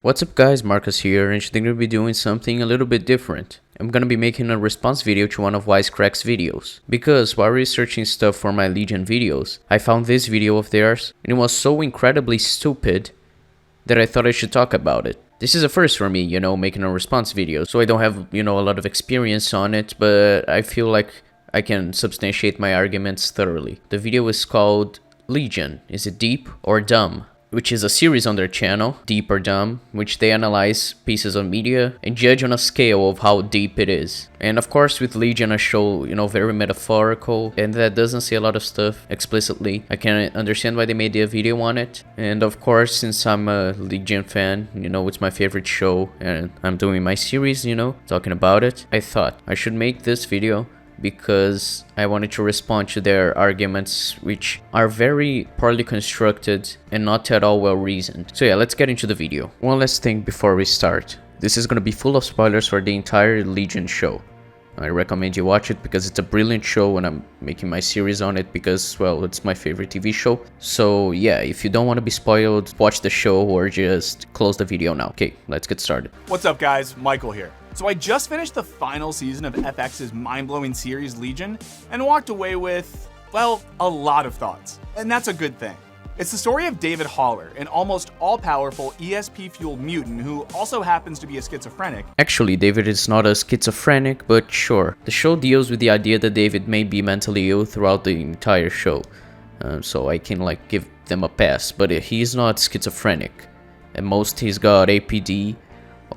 What's up guys, Marcus here, and today I'm going to be doing something a little bit different. I'm going to be making a response video to one of Wisecrack's videos. Because while researching stuff for my Legion videos, I found this video of theirs, and it was so incredibly stupid that I thought I should talk about it. This is a first for me, making a response video, so I don't have, a lot of experience on it, but I feel like I can substantiate my arguments thoroughly. The video is called Legion, is it deep or dumb? Which is a series on their channel, Deep or Dumb, which they analyze pieces of media and judge on a scale of how deep it is. And of course with Legion a show, very metaphorical, and that doesn't say a lot of stuff explicitly. I can understand why they made a video on it. And of course, since I'm a Legion fan, it's my favorite show and I'm doing my series, talking about it, I thought I should make this video because I wanted to respond to their arguments, which are very poorly constructed and not at all well reasoned. So yeah, let's get into the video. One last thing before we start. This is gonna be full of spoilers for the entire Legion show. I recommend you watch it because it's a brilliant show and I'm making my series on it because, well, it's my favorite TV show. So yeah, if you don't want to be spoiled, watch the show or just close the video now. Okay, let's get started. What's up guys, Michael here. So I just finished the final season of FX's mind-blowing series Legion and walked away with, well, a lot of thoughts. And that's a good thing. It's the story of David Haller, an almost all-powerful ESP-fueled mutant who also happens to be a schizophrenic. Actually, David is not a schizophrenic, but sure. The show deals with the idea that David may be mentally ill throughout the entire show. So I can give them a pass, but he's not schizophrenic. At most he's got APD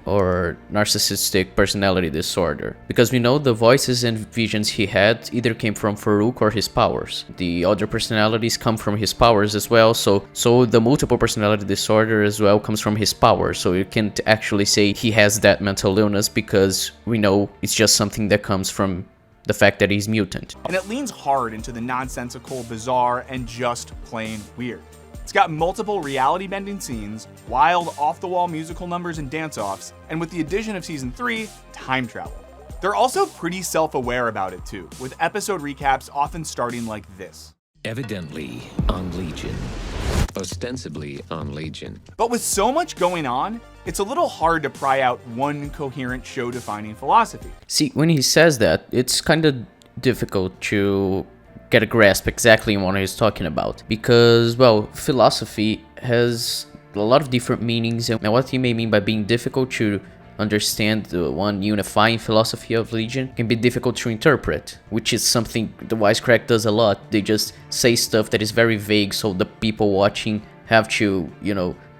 or narcissistic personality disorder, because we know the voices and visions he had either came from Farouk or his powers. The other personalities come from his powers as well, so the multiple personality disorder as well comes from his powers, so you can't actually say he has that mental illness because we know it's just something that comes from the fact that he's mutant. And it leans hard into the nonsensical, bizarre, and just plain weird. It's got multiple reality-bending scenes, wild off-the-wall musical numbers and dance-offs, and with the addition of Season 3, time travel. They're also pretty self-aware about it too, with episode recaps often starting like this. Evidently on Legion. Ostensibly on Legion. But with so much going on, it's a little hard to pry out one coherent show-defining philosophy. See, when he says that, it's kind of difficult to get a grasp exactly on what he's talking about, because, well, philosophy has a lot of different meanings, and what he may mean by being difficult to understand, the one unifying philosophy of Legion can be difficult to interpret, which is something the Wisecrack does a lot. They just say stuff that is very vague, so the people watching have to,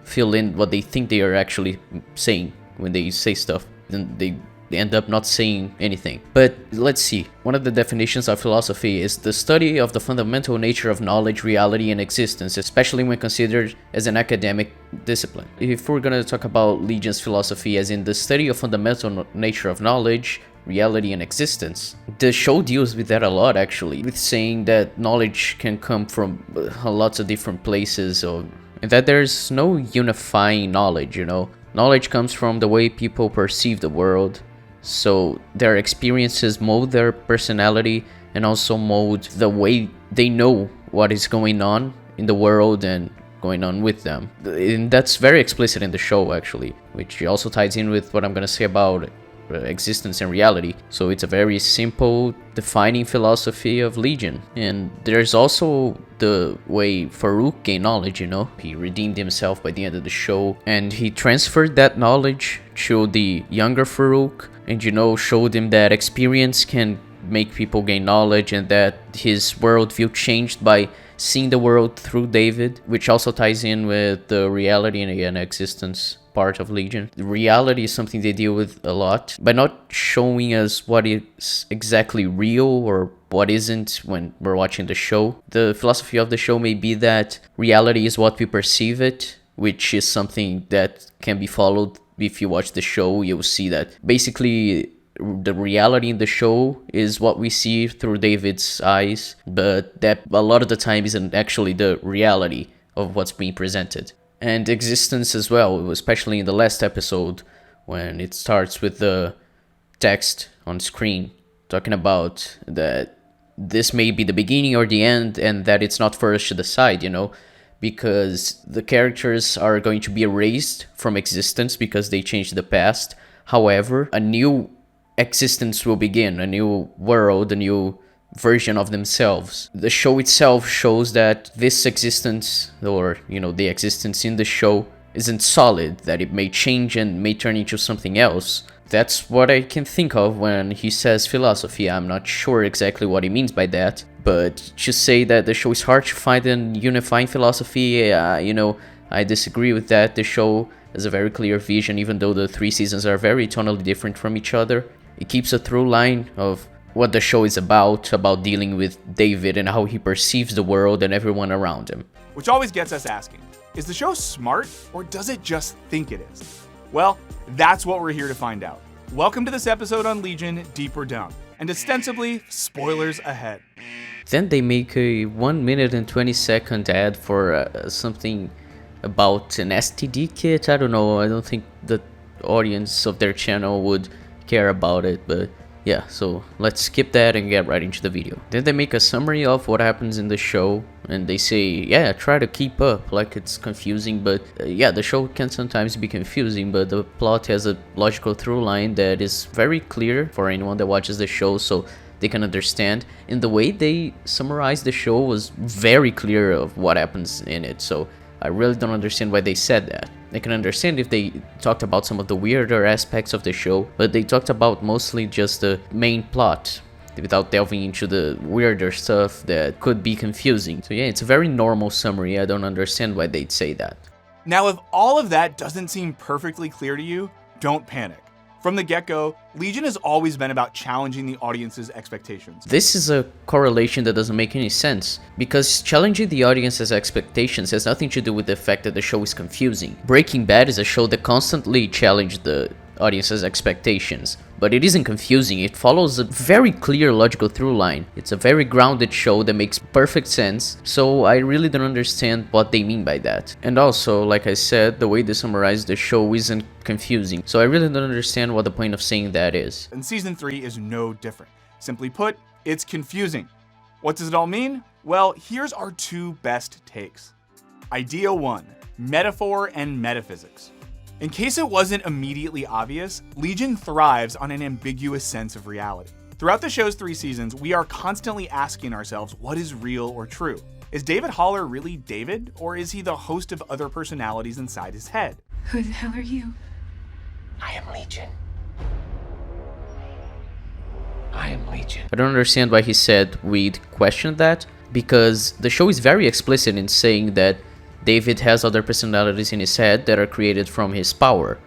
fill in what they think they are actually saying when they say stuff. Then they end up not saying anything. But let's see. One of the definitions of philosophy is the study of the fundamental nature of knowledge, reality, and existence, especially when considered as an academic discipline. If we're gonna talk about Legion's philosophy as in the study of fundamental nature of knowledge, reality, and existence, the show deals with that a lot, actually, with saying that knowledge can come from lots of different places, and that there's no unifying knowledge, Knowledge comes from the way people perceive the world. So their experiences mold their personality and also mold the way they know what is going on in the world and going on with them. And that's very explicit in the show, actually, which also ties in with what I'm gonna say about existence and reality. So it's a very simple defining philosophy of Legion. And there's also the way Farouk gained knowledge, He redeemed himself by the end of the show, and he transferred that knowledge to the younger Farouk, and showed him that experience can make people gain knowledge, and that his worldview changed by seeing the world through David, which also ties in with the reality and existence part of Legion. The reality is something they deal with a lot by not showing us what is exactly real or what isn't when we're watching the show. The philosophy of the show may be that reality is what we perceive it, which is something that can be followed. If you watch the show, you'll see that basically the reality in the show is what we see through David's eyes, but that a lot of the time isn't actually the reality of what's being presented. And existence as well, especially in the last episode, when it starts with the text on screen talking about that this may be the beginning or the end, and that it's not for us to decide, because the characters are going to be erased from existence because they changed the past. However, a new existence will begin, a new world, a new version of themselves. The show itself shows that this existence, or the existence in the show, isn't solid, that it may change and may turn into something else. That's what I can think of when he says philosophy. I'm not sure exactly what he means by that, but to say that the show is hard to find a unifying philosophy, I disagree with that. The show has a very clear vision, even though the 3 seasons are very tonally different from each other. It keeps a through line of what the show is about dealing with David and how he perceives the world and everyone around him. Which always gets us asking, is the show smart or does it just think it is? Well, that's what we're here to find out. Welcome to this episode on Legion, Deep or Dumb, and ostensibly, spoilers ahead. Then they make a 1 minute and 20-second ad for something about an STD kit. I don't know, I don't think the audience of their channel would care about it, but yeah, so let's skip that and get right into the video. Then they make a summary of what happens in the show, and they say, yeah, try to keep up, like it's confusing, but yeah, the show can sometimes be confusing, but the plot has a logical through line that is very clear for anyone that watches the show, so they can understand. And the way they summarize the show was very clear of what happens in it, so I really don't understand why they said that. I can understand if they talked about some of the weirder aspects of the show, but they talked about mostly just the main plot, without delving into the weirder stuff that could be confusing. So yeah, it's a very normal summary. I don't understand why they'd say that. Now, if all of that doesn't seem perfectly clear to you, don't panic. From the get-go, Legion has always been about challenging the audience's expectations. This is a correlation that doesn't make any sense, because challenging the audience's expectations has nothing to do with the fact that the show is confusing. Breaking Bad is a show that constantly challenged the audience's expectations, but it isn't confusing. It follows a very clear logical through line. It's a very grounded show that makes perfect sense, so I really don't understand what they mean by that. And also, like I said, the way they summarize the show isn't confusing, so I really don't understand what the point of saying that is. And season 3 is no different. Simply put, it's confusing. What does it all mean? Well, here's our 2 best takes. Idea 1, metaphor and metaphysics. In case it wasn't immediately obvious, Legion thrives on an ambiguous sense of reality. Throughout the show's 3 seasons, we are constantly asking ourselves what is real or true. Is David Haller really David, or is he the host of other personalities inside his head? Who the hell are you? I am Legion. I am Legion. I don't understand why he said we'd question that, because the show is very explicit in saying that David has other personalities in his head that are created from his power.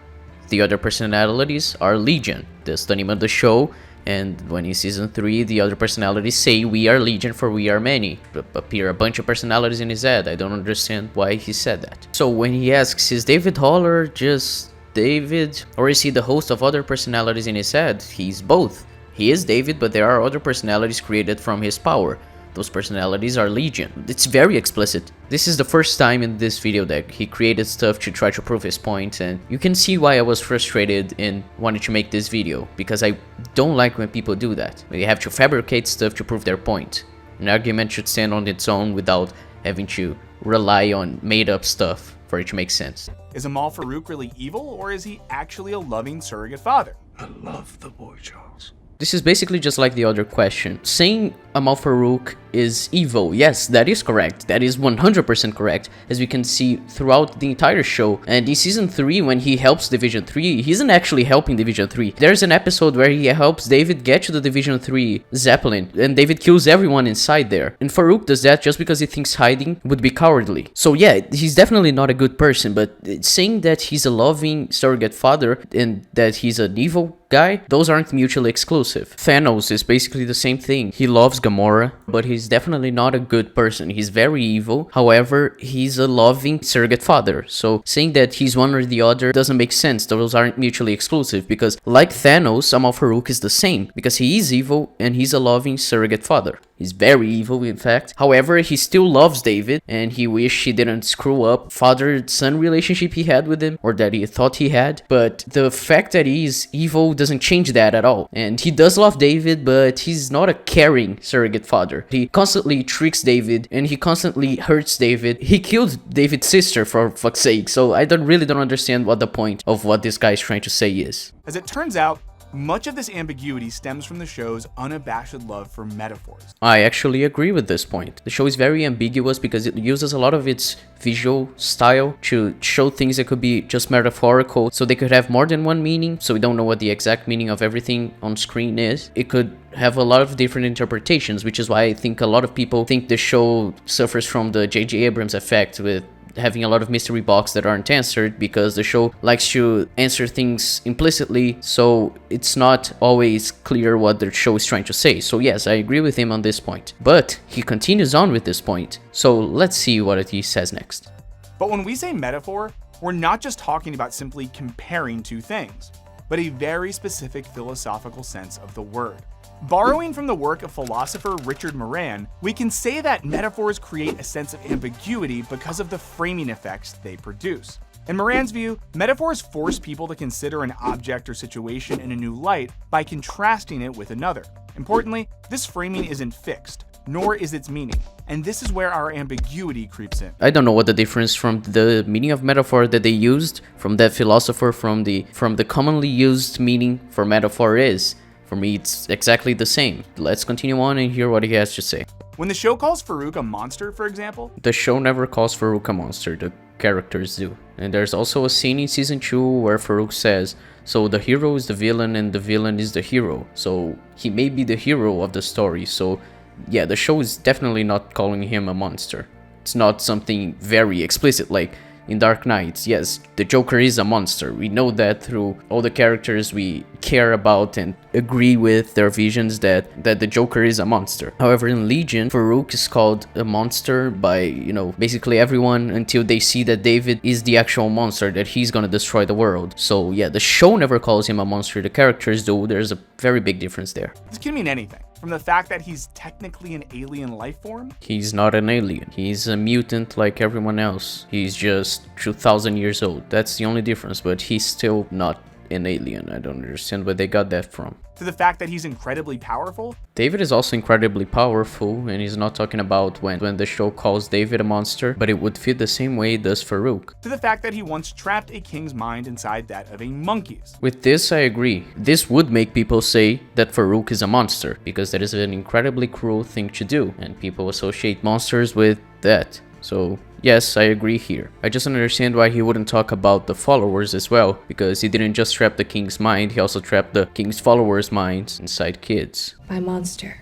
The other personalities are Legion. That's the name of the show, and when in season 3 the other personalities say we are Legion for we are many. Appear a bunch of personalities in his head. I don't understand why he said that. So when he asks, is David Haller just David, or is he the host of other personalities in his head? He's both. He is David, but there are other personalities created from his power. Those personalities are Legion. It's very explicit. This is the first time in this video that he created stuff to try to prove his point, and you can see why I was frustrated in wanting to make this video, because I don't like when people do that. They have to fabricate stuff to prove their point. An argument should stand on its own without having to rely on made-up stuff for it to make sense. Is Amahl Farouk really evil, or is he actually a loving surrogate father? I love the boy Charles. This is basically just like the other question. Saying Amahl Farouk is evil, yes, that is correct. That is 100% correct, as we can see throughout the entire show. And in season 3, when he helps Division 3, he isn't actually helping Division 3. There's an episode where he helps David get to the Division 3 Zeppelin, and David kills everyone inside there. And Farouk does that just because he thinks hiding would be cowardly. So yeah, he's definitely not a good person, but saying that he's a loving surrogate father and that he's an evil guy, those aren't mutually exclusive. Thanos is basically the same thing. He loves Gamora, but he's definitely not a good person. He's very evil. However, he's a loving surrogate father. So saying that he's one or the other doesn't make sense. Those aren't mutually exclusive, because like Thanos, Amahl Farouk is the same, because he is evil and he's a loving surrogate father. He's very evil, in fact. However, he still loves David, and he wished he didn't screw up father-son relationship he had with him, or that he thought he had. But the fact that he's evil doesn't change that at all. And he does love David, but he's not a caring surrogate father. He constantly tricks David, and he constantly hurts David. He killed David's sister, for fuck's sake, so I really don't understand what the point of what this guy is trying to say is. As it turns out, much of this ambiguity stems from the show's unabashed love for metaphors. I actually agree with this point. The show is very ambiguous because it uses a lot of its visual style to show things that could be just metaphorical, so they could have more than one meaning, so we don't know what the exact meaning of everything on screen is. It could have a lot of different interpretations, which is why I think a lot of people think the show suffers from the J.J. Abrams effect, with having a lot of mystery boxes that aren't answered, because the show likes to answer things implicitly, so it's not always clear what the show is trying to say. So yes, I agree with him on this point. But he continues on with this point, so let's see what he says next. But when we say metaphor, we're not just talking about simply comparing two things, but a very specific philosophical sense of the word. Borrowing from the work of philosopher Richard Moran, we can say that metaphors create a sense of ambiguity because of the framing effects they produce. In Moran's view, metaphors force people to consider an object or situation in a new light by contrasting it with another. Importantly, this framing isn't fixed, nor is its meaning, and this is where our ambiguity creeps in. I don't know what the difference from the meaning of metaphor that they used from that philosopher from the commonly used meaning for metaphor is. For me, it's exactly the same. Let's continue on and hear what he has to say. When the show calls Farouk a monster, for example, the show never calls Farouk a monster, the characters do. And there's also a scene in season 2 where Farouk says, so the hero is the villain and the villain is the hero. So he may be the hero of the story. So yeah, the show is definitely not calling him a monster. It's not something very explicit like in Dark Knight. Yes, the Joker is a monster. We know that through all the characters we care about and agree with their visions that the Joker is a monster. However, in Legion, Farouk is called a monster by, basically everyone until they see that David is the actual monster, that he's gonna destroy the world. So yeah, the show never calls him a monster, the characters do. There's a very big difference there. This can mean anything. From the fact that he's technically an alien life form. He's not an alien. He's a mutant like everyone else. He's just 2,000 years old. That's the only difference, but he's still not an alien. I don't understand where they got that from. To the fact that he's incredibly powerful. David is also incredibly powerful, and he's not talking about when the show calls David a monster, but it would fit the same way it does Farouk. To the fact that he once trapped a king's mind inside that of a monkey's. With this, I agree. This would make people say that Farouk is a monster, because that is an incredibly cruel thing to do, and people associate monsters with that. So yes, I agree here. I just don't understand why he wouldn't talk about the followers as well, because he didn't just trap the king's mind, he also trapped the king's followers' minds inside kids. By monster,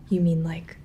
you mean like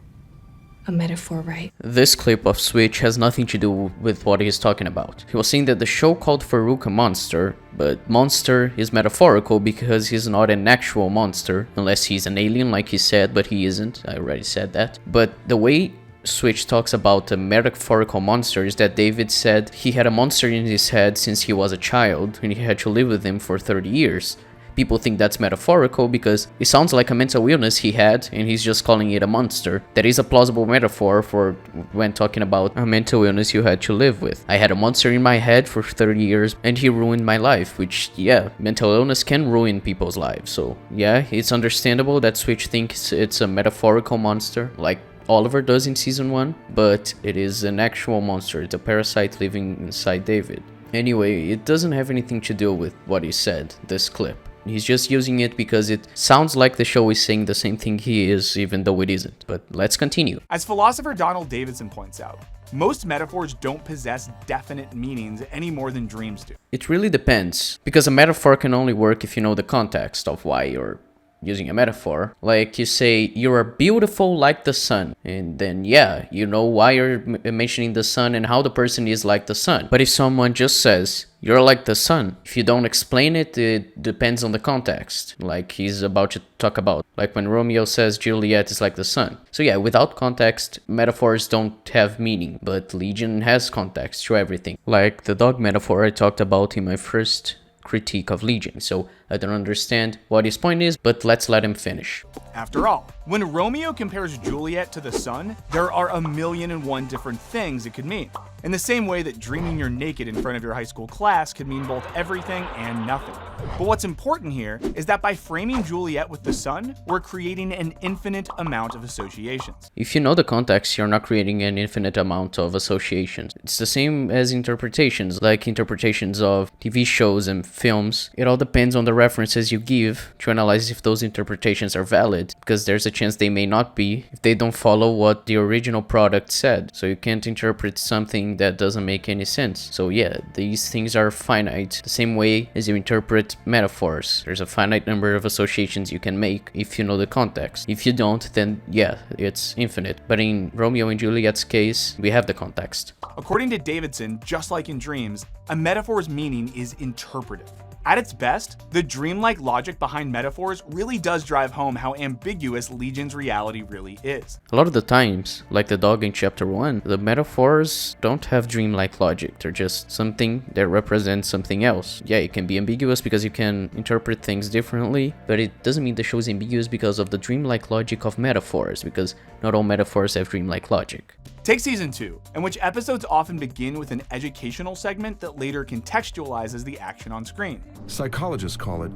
a metaphor, right? This clip of Switch has nothing to do with what he's talking about. He was saying that the show called Farouk a monster, but monster is metaphorical because he's not an actual monster, unless he's an alien like he said, but he isn't. I already said that. But the way Switch talks about a metaphorical monster is that David said he had a monster in his head since he was a child and he had to live with him for 30 years. People think that's metaphorical because it sounds like a mental illness he had and he's just calling it a monster. That is a plausible metaphor for when talking about a mental illness you had to live with. I had a monster in my head for 30 years and he ruined my life, which yeah, mental illness can ruin people's lives. So yeah, it's understandable that Switch thinks it's a metaphorical monster, like Oliver does in season 1, but it is an actual monster. It's a parasite living inside David. Anyway, it doesn't have anything to do with what he said, this clip. He's just using it because it sounds like the show is saying the same thing he is, even though it isn't. But let's continue. As philosopher Donald Davidson points out, most metaphors don't possess definite meanings any more than dreams do. It really depends, because a metaphor can only work if you know the context of why you're using a metaphor. Like you say, you are beautiful like the sun, and then yeah, you know why you're mentioning the sun and how the person is like the sun. But if someone just says you're like the sun, if you don't explain it, it depends on the context, like he's about to talk about, like when Romeo says Juliet is like the sun. So yeah, without context, metaphors don't have meaning, but Legion has context to everything, like the dog metaphor I talked about in my first critique of Legion. So I don't understand what his point is, but let's let him finish. After all, when Romeo compares Juliet to the sun, there are 1,000,001 different things it could mean. In the same way that dreaming you're naked in front of your high school class could mean both everything and nothing. But what's important here is that by framing Juliet with the sun, we're creating an infinite amount of associations. If you know the context, you're not creating an infinite amount of associations. It's the same as interpretations, like interpretations of TV shows and films. It all depends on the references you give to analyze if those interpretations are valid, because there's a chance they may not be if they don't follow what the original product said. So you can't interpret something that doesn't make any sense. So yeah, these things are finite, the same way as you interpret metaphors. There's a finite number of associations you can make if you know the context. If you don't, then yeah, it's infinite. But in Romeo and Juliet's case, we have the context. According to Davidson, just like in dreams, a metaphor's meaning is interpretive. At its best, the dreamlike logic behind metaphors really does drive home how ambiguous Legion's reality really is. A lot of the times, like the dog in chapter 1, the metaphors don't have dreamlike logic. They're just something that represents something else. Yeah, it can be ambiguous because you can interpret things differently, but it doesn't mean the show is ambiguous because of the dreamlike logic of metaphors, because not all metaphors have dreamlike logic. Take season 2, in which episodes often begin with an educational segment that later contextualizes the action on screen. Psychologists call it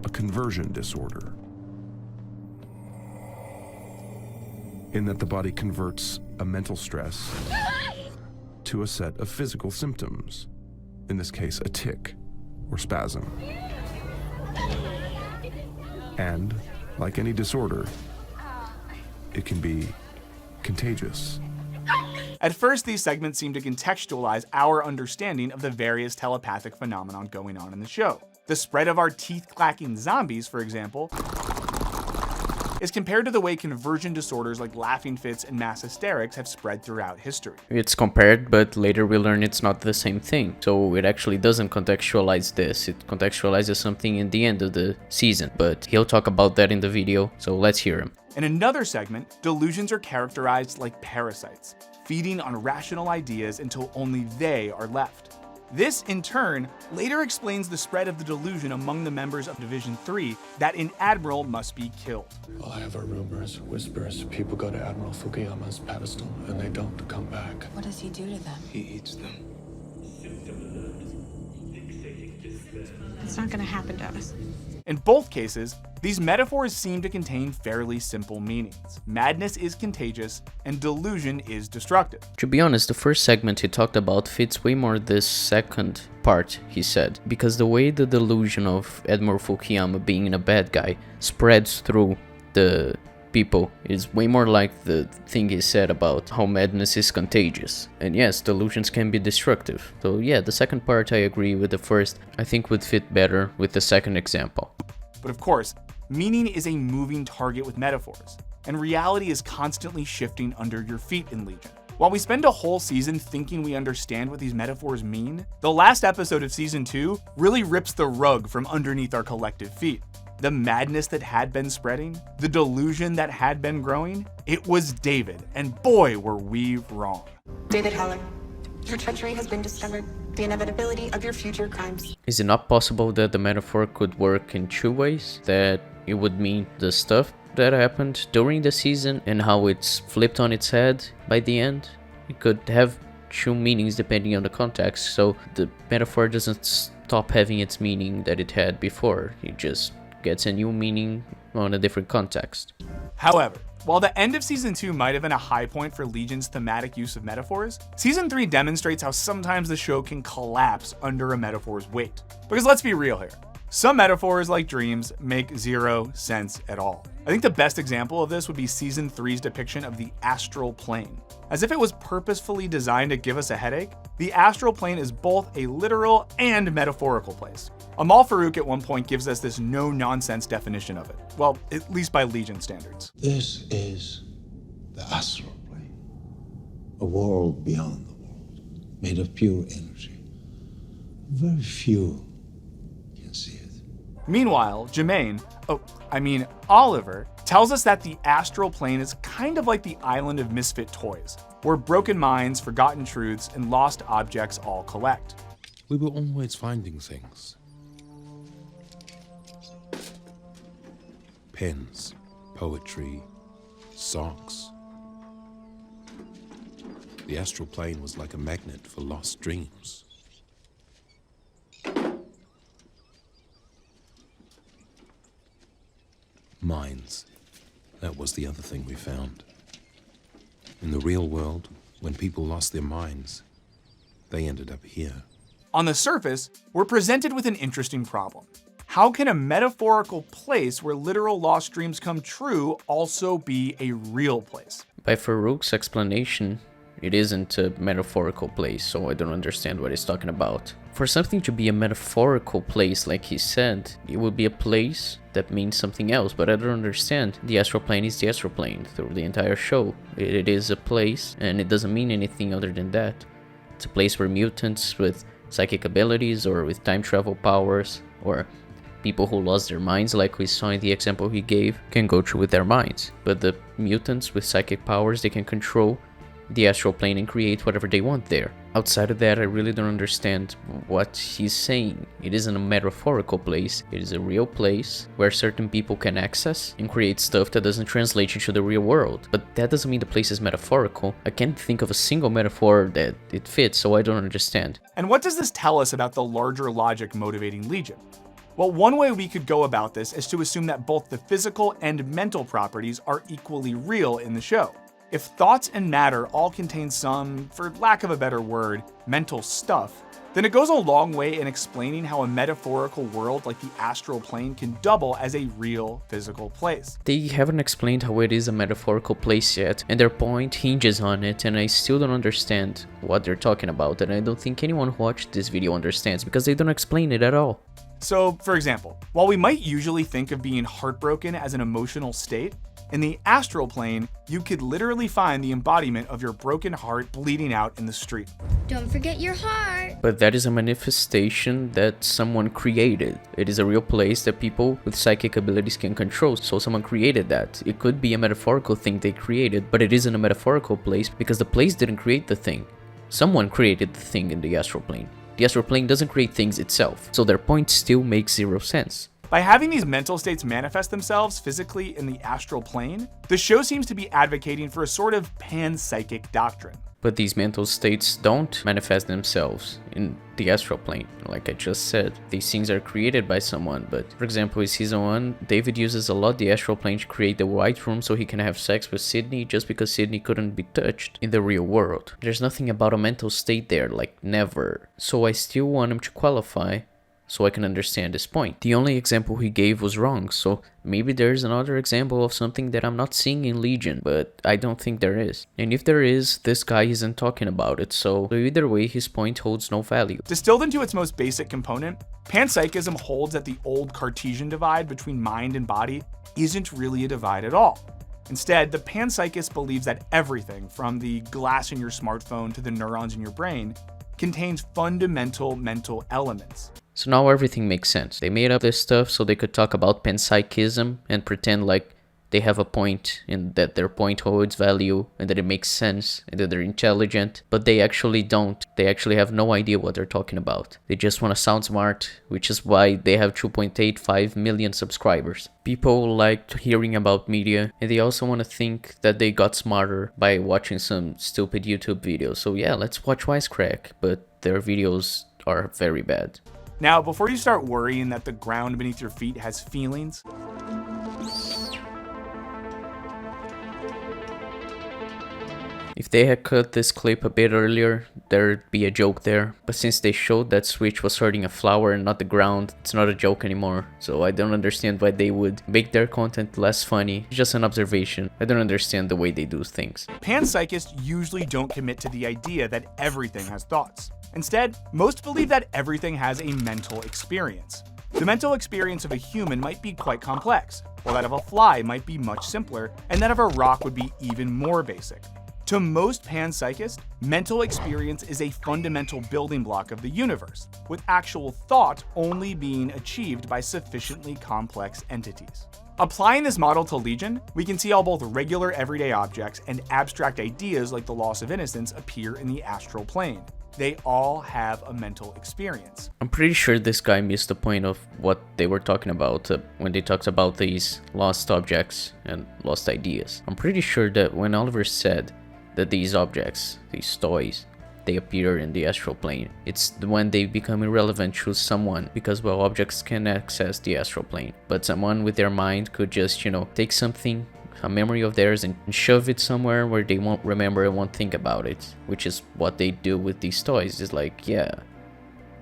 a conversion disorder, in that the body converts a mental stress to a set of physical symptoms, in this case a tic or spasm. And, like any disorder, it can be contagious. At first, these segments seem to contextualize our understanding of the various telepathic phenomenon going on in the show. The spread of our teeth-clacking zombies, for example, is compared to the way conversion disorders like laughing fits and mass hysterics have spread throughout history. It's compared, but later we learn it's not the same thing. So it actually doesn't contextualize this. It contextualizes something in the end of the season, but he'll talk about that in the video, so let's hear him. In another segment, delusions are characterized like parasites, feeding on rational ideas until only they are left. This, in turn, later explains the spread of the delusion among the members of Division 3 that an admiral must be killed. All I have are rumors, whispers. People go to Admiral Fukuyama's pedestal and they don't come back. What does he do to them? He eats them. It's not gonna happen to us. In both cases, these metaphors seem to contain fairly simple meanings. Madness is contagious, and delusion is destructive. To be honest, the first segment he talked about fits way more this second part, he said, because the way the delusion of Admiral Fukuyama being a bad guy spreads through the people is way more like the thing he said about how madness is contagious. And yes, delusions can be destructive. So yeah, the second part I agree with. The first I think would fit better with the second example. But of course, meaning is a moving target with metaphors, and reality is constantly shifting under your feet in Legion. While we spend a whole season thinking we understand what these metaphors mean, the last episode of Season 2 really rips the rug from underneath our collective feet. The madness that had been spreading, the delusion that had been growing, it was David, and boy were we wrong. David Haller, your treachery has been discovered. The inevitability of your future crimes. Is it not possible that the metaphor could work in two ways? That it would mean the stuff that happened during the season and how it's flipped on its head by the end? It could have two meanings depending on the context, so the metaphor doesn't stop having its meaning that it had before. It just gets a new meaning on a different context. However, while the end of Season 2 might have been a high point for Legion's thematic use of metaphors, Season 3 demonstrates how sometimes the show can collapse under a metaphor's weight. Because let's be real here, some metaphors like dreams make zero sense at all. I think the best example of this would be Season 3's depiction of the Astral Plane. As if it was purposefully designed to give us a headache, the Astral Plane is both a literal and metaphorical place. Amahl Farouk at one point gives us this no-nonsense definition of it. Well, at least by Legion standards. This is the Astral Plane, a world beyond the world, made of pure energy. Very few can see it. Meanwhile, Oliver, tells us that the Astral Plane is kind of like the island of misfit toys, where broken minds, forgotten truths, and lost objects all collect. We were always finding things. Pens, poetry, songs. The astral plane was like a magnet for lost dreams. Minds. That was the other thing we found. In the real world, when people lost their minds, they ended up here. On the surface, we're presented with an interesting problem. How can a metaphorical place where literal lost dreams come true also be a real place? By Farouk's explanation, it isn't a metaphorical place, so I don't understand what he's talking about. For something to be a metaphorical place, like he said, it would be a place that means something else, but I don't understand. The astral plane is the astral plane through the entire show. It is a place, and it doesn't mean anything other than that. It's a place where mutants with psychic abilities, or with time travel powers, or people who lost their minds, like we saw in the example he gave, can go through with their minds. But the mutants with psychic powers, they can control the astral plane and create whatever they want there. Outside of that, I really don't understand what he's saying. It isn't a metaphorical place, it is a real place where certain people can access and create stuff that doesn't translate into the real world. But that doesn't mean the place is metaphorical. I can't think of a single metaphor that it fits, so I don't understand. And what does this tell us about the larger logic motivating Legion? Well, one way we could go about this is to assume that both the physical and mental properties are equally real in the show. If thoughts and matter all contain some, for lack of a better word, mental stuff, then it goes a long way in explaining how a metaphorical world like the astral plane can double as a real physical place. They haven't explained how it is a metaphorical place yet, and their point hinges on it, and I still don't understand what they're talking about, and I don't think anyone who watched this video understands, because they don't explain it at all. So, for example, while we might usually think of being heartbroken as an emotional state, in the astral plane, you could literally find the embodiment of your broken heart bleeding out in the street. Don't forget your heart. But that is a manifestation that someone created. It is a real place that people with psychic abilities can control, so someone created that. It could be a metaphorical thing they created, but it isn't a metaphorical place because the place didn't create the thing. Someone created the thing in the astral plane. The astral plane doesn't create things itself, so their point still makes zero sense. By having these mental states manifest themselves physically in the astral plane, the show seems to be advocating for a sort of panpsychic doctrine. But these mental states don't manifest themselves in the astral plane. Like I just said, these things are created by someone. But for example, in season 1, David uses a lot the astral plane to create the White Room so he can have sex with Sydney just because Sydney couldn't be touched in the real world. There's nothing about a mental state there, like never. So I still want him to qualify so I can understand this point. The only example he gave was wrong, so maybe there's another example of something that I'm not seeing in Legion, but I don't think there is. And if there is, this guy isn't talking about it, so either way his point holds no value. Distilled into its most basic component, panpsychism holds that the old Cartesian divide between mind and body isn't really a divide at all. Instead, the panpsychist believes that everything, from the glass in your smartphone to the neurons in your brain, contains fundamental mental elements. So now everything makes sense. They made up this stuff so they could talk about panpsychism and pretend like they have a point and that their point holds value and that it makes sense and that they're intelligent, but they actually don't. They actually have no idea what they're talking about. They just want to sound smart, which is why they have 2.85 million subscribers. People like hearing about media, and they also want to think that they got smarter by watching some stupid YouTube videos. So yeah, let's watch Wisecrack, but their videos are very bad. Now, before you start worrying that the ground beneath your feet has feelings, if they had cut this clip a bit earlier, there'd be a joke there. But since they showed that Switch was hurting a flower and not the ground, it's not a joke anymore. So I don't understand why they would make their content less funny. It's just an observation. I don't understand the way they do things. Panpsychists usually don't commit to the idea that everything has thoughts. Instead, most believe that everything has a mental experience. The mental experience of a human might be quite complex, while that of a fly might be much simpler, and that of a rock would be even more basic. To most panpsychists, mental experience is a fundamental building block of the universe, with actual thought only being achieved by sufficiently complex entities. Applying this model to Legion, we can see how both regular everyday objects and abstract ideas like the loss of innocence appear in the astral plane. They all have a mental experience. I'm pretty sure this guy missed the point of what they were talking about when they talked about these lost objects and lost ideas. I'm pretty sure that when Oliver said that these objects, these toys, they appear in the astral plane, it's when they become irrelevant to someone, because well, objects can access the astral plane, but someone with their mind could just, you know, take something, a memory of theirs, and shove it somewhere where they won't remember and won't think about it, which is what they do with these toys. It's like, yeah,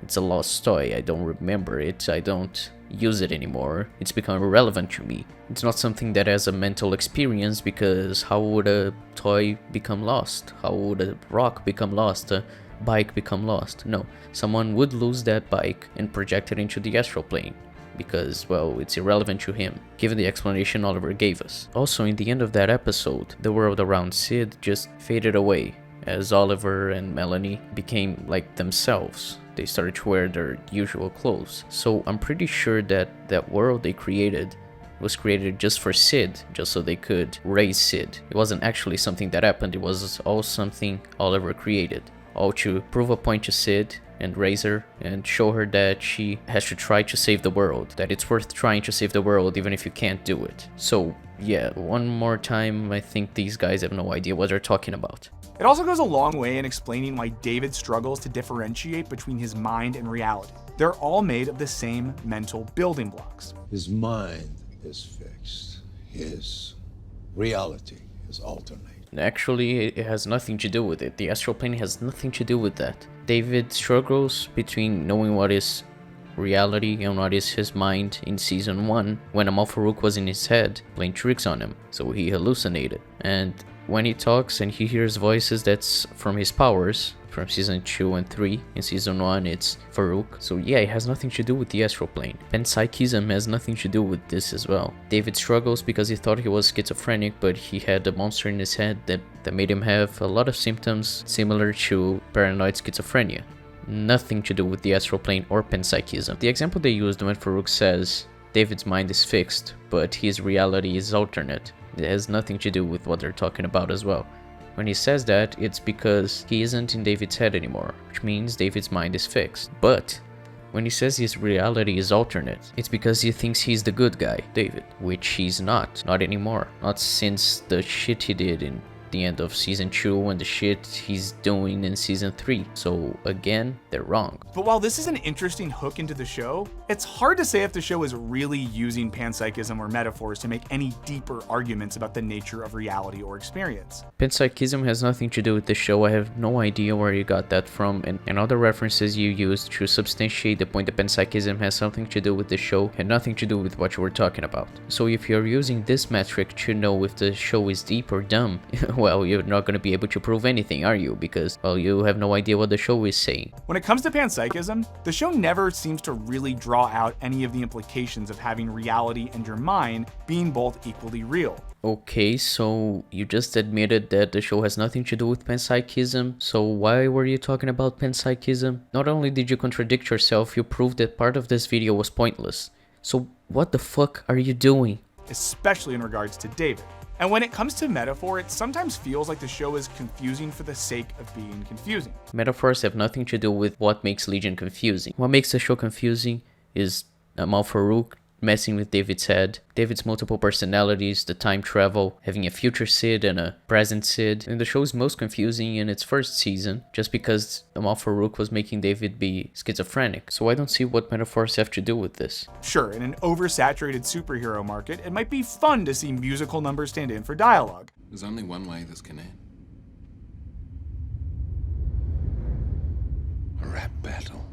it's a lost toy, I don't remember it, I don't use it anymore, it's become irrelevant to me. It's not something that has a mental experience, because how would a toy become lost? How would a rock become lost? A bike become lost? No, someone would lose that bike and project it into the astral plane, because, well, it's irrelevant to him, given the explanation Oliver gave us. Also, in the end of that episode, the world around Sid just faded away, as Oliver and Melanie became like themselves. They started to wear their usual clothes. So I'm pretty sure that that world they created was created just for Sid, just so they could raise Sid. It wasn't actually something that happened, it was all something Oliver created, all to prove a point to Sid and raise her and show her that she has to try to save the world, that it's worth trying to save the world even if you can't do it. So yeah, one more time, I think these guys have no idea what they're talking about. It also goes a long way in explaining why David struggles to differentiate between his mind and reality. They're all made of the same mental building blocks. His mind is fixed. His reality is alternate. Actually, it has nothing to do with it. The astral plane has nothing to do with that. David struggles between knowing what is reality and what is his mind in season 1, when Amahl Farouk was in his head playing tricks on him, so he hallucinated. And when he talks and he hears voices, that's from his powers, from season 2 and 3. In season 1 it's Farouk. So yeah, it has nothing to do with the astral plane. Panpsychism has nothing to do with this as well. David struggles because he thought he was schizophrenic, but he had a monster in his head that made him have a lot of symptoms similar to paranoid schizophrenia. Nothing to do with the astral plane or panpsychism. The example they used when Farouk says David's mind is fixed, but his reality is alternate, it has nothing to do with what they're talking about as well. When he says that, it's because he isn't in David's head anymore, which means David's mind is fixed. But when he says his reality is alternate, it's because he thinks he's the good guy, David, which he's not anymore. Not since the shit he did in the end of season 2 and the shit he's doing in season 3. So again, they're wrong. But while this is an interesting hook into the show, it's hard to say if the show is really using panpsychism or metaphors to make any deeper arguments about the nature of reality or experience. Panpsychism has nothing to do with the show. I have no idea where you got that from, and other references you used to substantiate the point that panpsychism has something to do with the show had nothing to do with what you were talking about. So if you're using this metric to know if the show is deep or dumb, well, you're not going to be able to prove anything, are you? Because, well, you have no idea what the show is saying. When it comes to panpsychism, the show never seems to really draw out any of the implications of having reality and your mind being both equally real. Okay, so you just admitted that the show has nothing to do with panpsychism, so why were you talking about panpsychism? Not only did you contradict yourself, you proved that part of this video was pointless. So what the fuck are you doing? Especially in regards to David. And when it comes to metaphor, it sometimes feels like the show is confusing for the sake of being confusing. Metaphors have nothing to do with what makes Legion confusing. What makes the show confusing is Amahl Farouk messing with David's head, David's multiple personalities, the time travel, having a future Sid and a present Sid. And the show is most confusing in its first season, just because Amahl Farouk was making David be schizophrenic. So I don't see what metaphors have to do with this. Sure, in an oversaturated superhero market, it might be fun to see musical numbers stand in for dialogue. There's only one way this can end. A rap battle.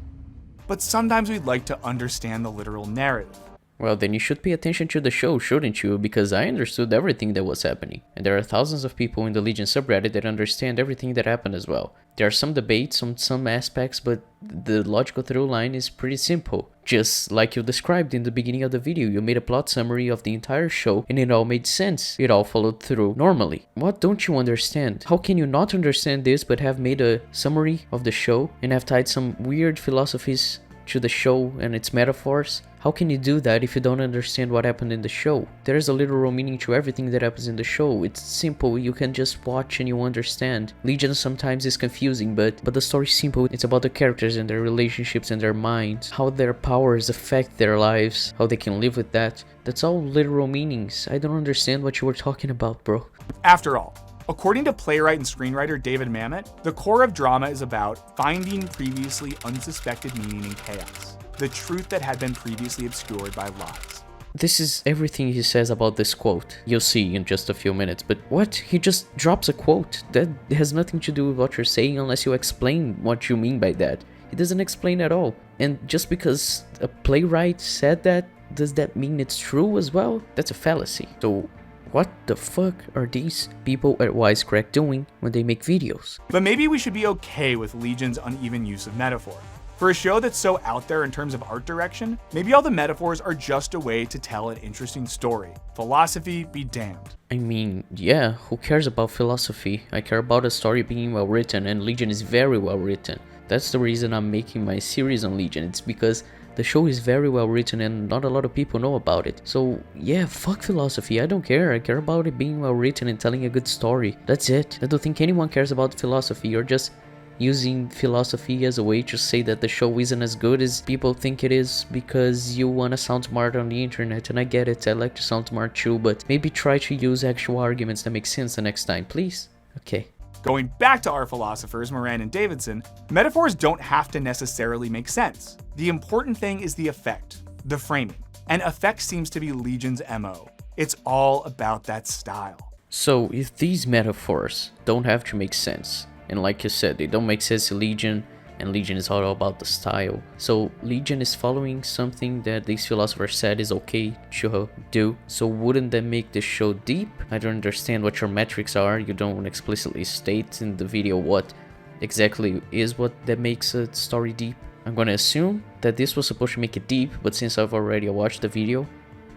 But sometimes we'd like to understand the literal narrative. Well, then you should pay attention to the show, shouldn't you? Because I understood everything that was happening. And there are thousands of people in the Legion subreddit that understand everything that happened as well. There are some debates on some aspects, but the logical through line is pretty simple. Just like you described in the beginning of the video, you made a plot summary of the entire show and it all made sense. It all followed through normally. What don't you understand? How can you not understand this but have made a summary of the show and have tied some weird philosophies to the show and its metaphors? How can you do that if you don't understand what happened in the show? There is a literal meaning to everything that happens in the show. It's simple, you can just watch and you understand. Legion sometimes is confusing, but the story's simple. It's about the characters and their relationships and their minds, how their powers affect their lives, how they can live with that. That's all literal meanings. I don't understand what you were talking about, bro. After all, according to playwright and screenwriter David Mamet, the core of drama is about finding previously unsuspected meaning in chaos, the truth that had been previously obscured by lies. This is everything he says about this quote. You'll see in just a few minutes, but what? He just drops a quote. That has nothing to do with what you're saying unless you explain what you mean by that. He doesn't explain at all. And just because a playwright said that, does that mean it's true as well? That's a fallacy. So what the fuck are these people at Wisecrack doing when they make videos? But maybe we should be okay with Legion's uneven use of metaphor. For a show that's so out there in terms of art direction, maybe all the metaphors are just a way to tell an interesting story. Philosophy be damned. I mean, yeah, who cares about philosophy? I care about a story being well written, and Legion is very well written. That's the reason I'm making my series on Legion. It's because the show is very well written and not a lot of people know about it. So yeah, fuck philosophy, I don't care. I care about it being well written and telling a good story. That's it. I don't think anyone cares about philosophy. You're just using philosophy as a way to say that the show isn't as good as people think it is because you want to sound smart on the internet, and I get it, I like to sound smart too, but maybe try to use actual arguments that make sense the next time, please? Okay. Going back to our philosophers, Moran and Davidson, metaphors don't have to necessarily make sense. The important thing is the effect, the framing. And effect seems to be Legion's MO. It's all about that style. So if these metaphors don't have to make sense, and like you said, they don't make sense to Legion, and Legion is all about the style. So Legion is following something that these philosophers said is okay to do. So wouldn't that make the show deep? I don't understand what your metrics are. You don't explicitly state in the video what exactly is what that makes a story deep. I'm gonna assume that this was supposed to make it deep, but since I've already watched the video,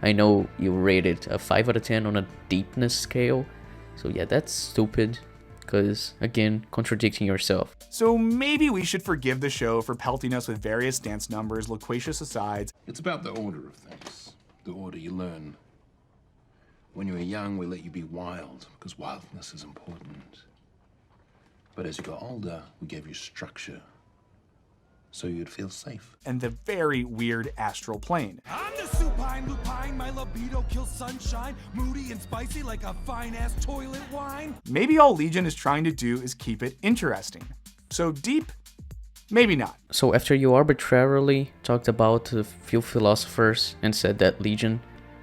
I know you rated a 5 out of 10 on a deepness scale. So yeah, that's stupid. Because, again, contradicting yourself. So maybe we should forgive the show for pelting us with various dance numbers, loquacious asides. It's about the order of things. The order you learn. When you were young, we let you be wild, because wildness is important. But as you got older, we gave you structure, so you'd feel safe. And the very weird Astral Plane. I'm the supine lupine, my libido kills sunshine, moody and spicy like a fine-ass toilet wine. Maybe all Legion is trying to do is keep it interesting. So deep? Maybe not. So after you arbitrarily talked about a few philosophers and said that Legion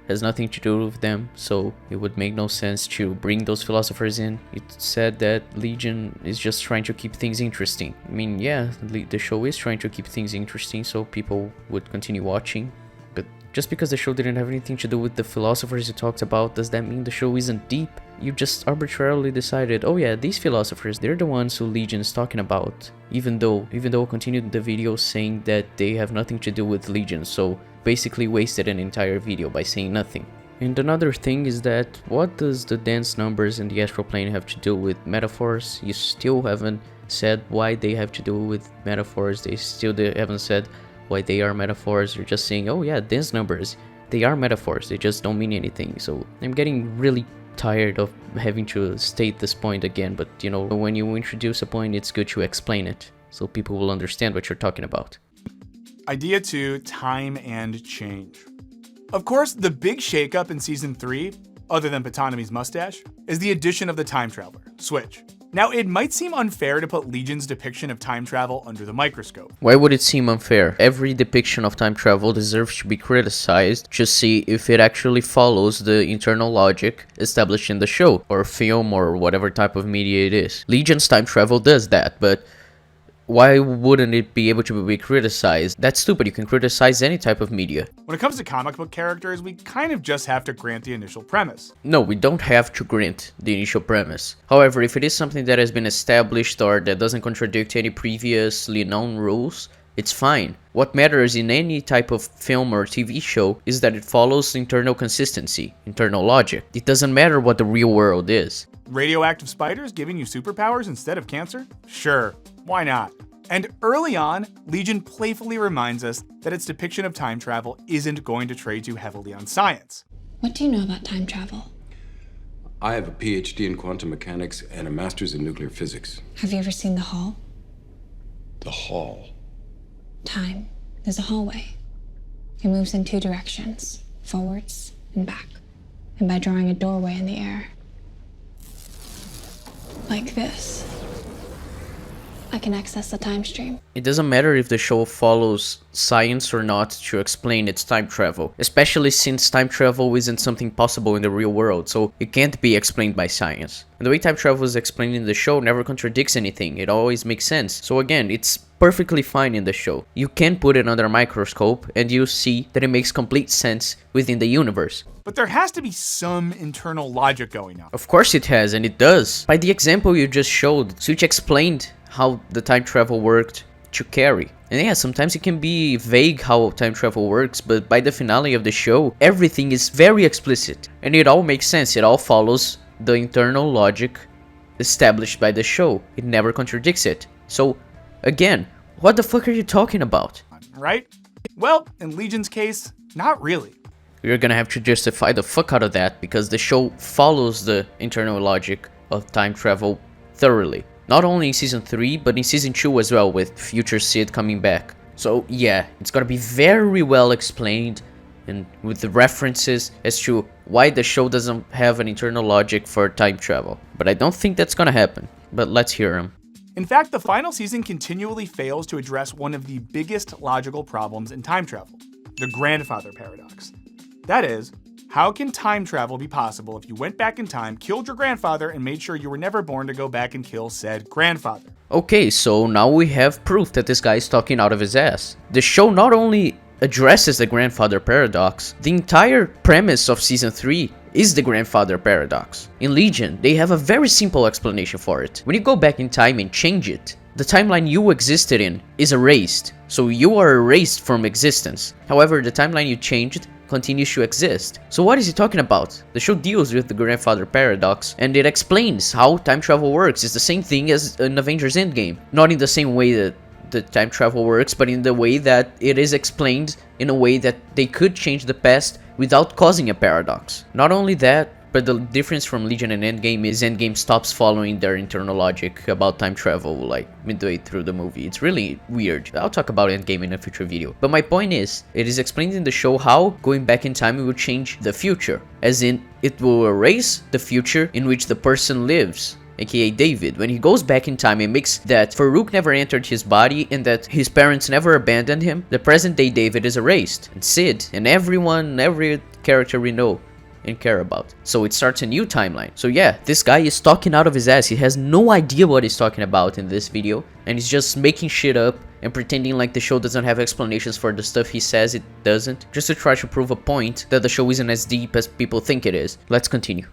has nothing to do with them, so it would make no sense to bring those philosophers in. It said that Legion is just trying to keep things interesting. I mean, yeah, the show is trying to keep things interesting so people would continue watching. But just because the show didn't have anything to do with the philosophers you talked about, does that mean the show isn't deep? You just arbitrarily decided, oh yeah, these philosophers, they're the ones who Legion is talking about. Even though I continued the video saying that they have nothing to do with Legion, so basically wasted an entire video by saying nothing. And another thing is that, what does the dance numbers in the Astral Plane have to do with metaphors? You still haven't said why they have to do with metaphors. They still haven't said why they are metaphors. You're just saying, oh yeah, dance numbers, they are metaphors, they just don't mean anything. So I'm getting really tired of having to state this point again, but you know, when you introduce a point, it's good to explain it so people will understand what you're talking about. Idea 2, time and change. Of course, the big shakeup in season 3, other than Patanami's mustache, is the addition of the time traveler, Switch. Now, it might seem unfair to put Legion's depiction of time travel under the microscope. Why would it seem unfair? Every depiction of time travel deserves to be criticized to see if it actually follows the internal logic established in the show, or film, or whatever type of media it is. Legion's time travel does that, but why wouldn't it be able to be criticized? That's stupid. You can criticize any type of media. When it comes to comic book characters, we kind of just have to grant the initial premise. No, we don't have to grant the initial premise. However, if it is something that has been established or that doesn't contradict any previously known rules, it's fine. What matters in any type of film or TV show is that it follows internal consistency, internal logic. It doesn't matter what the real world is. Radioactive spiders giving you superpowers instead of cancer? Sure, why not? And early on, Legion playfully reminds us that its depiction of time travel isn't going to trade too heavily on science. What do you know about time travel? I have a PhD in quantum mechanics and a master's in nuclear physics. Have you ever seen the hall? The hall? Time. There's a hallway. It moves in two directions, forwards and back. And by drawing a doorway in the air, like this, I can access the time stream. It doesn't matter if the show follows science or not to explain its time travel, especially since time travel isn't something possible in the real world, so it can't be explained by science. And the way time travel is explained in the show never contradicts anything, it always makes sense. So again, it's perfectly fine in the show. You can put it under a microscope and you see that it makes complete sense within the universe. But there has to be some internal logic going on. Of course it has, and it does. By the example you just showed, Switch explained how the time travel worked to Carrie. And yeah, sometimes it can be vague how time travel works, but by the finale of the show, everything is very explicit. And it all makes sense, it all follows the internal logic established by the show. It never contradicts it. So, again, what the fuck are you talking about? Right? Well, in Legion's case, not really. You're gonna have to justify the fuck out of that, because the show follows the internal logic of time travel thoroughly. Not only in Season 3, but in Season 2 as well, with future Sid coming back. So yeah, it's gonna be very well explained, and with the references as to why the show doesn't have an internal logic for time travel. But I don't think that's gonna happen. But let's hear him. In fact, the final season continually fails to address one of the biggest logical problems in time travel, the grandfather paradox. That is, how can time travel be possible if you went back in time, killed your grandfather, and made sure you were never born to go back and kill said grandfather? Okay, so now we have proof that this guy is talking out of his ass. The show not only addresses the grandfather paradox, the entire premise of Season 3 is the grandfather paradox. In Legion, they have a very simple explanation for it. When you go back in time and change it, the timeline you existed in is erased, so you are erased from existence. However, the timeline you changed continues to exist. So what is he talking about? The show deals with the grandfather paradox, and it explains how time travel works. It's the same thing as in Avengers Endgame. Not in the same way that the time travel works, but in the way that it is explained in a way that they could change the past without causing a paradox. Not only that, but the difference from Legion and Endgame is Endgame stops following their internal logic about time travel like midway through the movie. It's really weird. I'll talk about Endgame in a future video. But my point is, it is explained in the show how going back in time will change the future. As in, it will erase the future in which the person lives, aka David. When he goes back in time and makes that Farouk never entered his body and that his parents never abandoned him, the present day David is erased. And Sid and everyone, every character we know and care about. So it starts a new timeline. So yeah, this guy is talking out of his ass. He has no idea what he's talking about in this video, and he's just making shit up and pretending like the show doesn't have explanations for the stuff he says it doesn't, just to try to prove a point that the show isn't as deep as people think it is. Let's continue.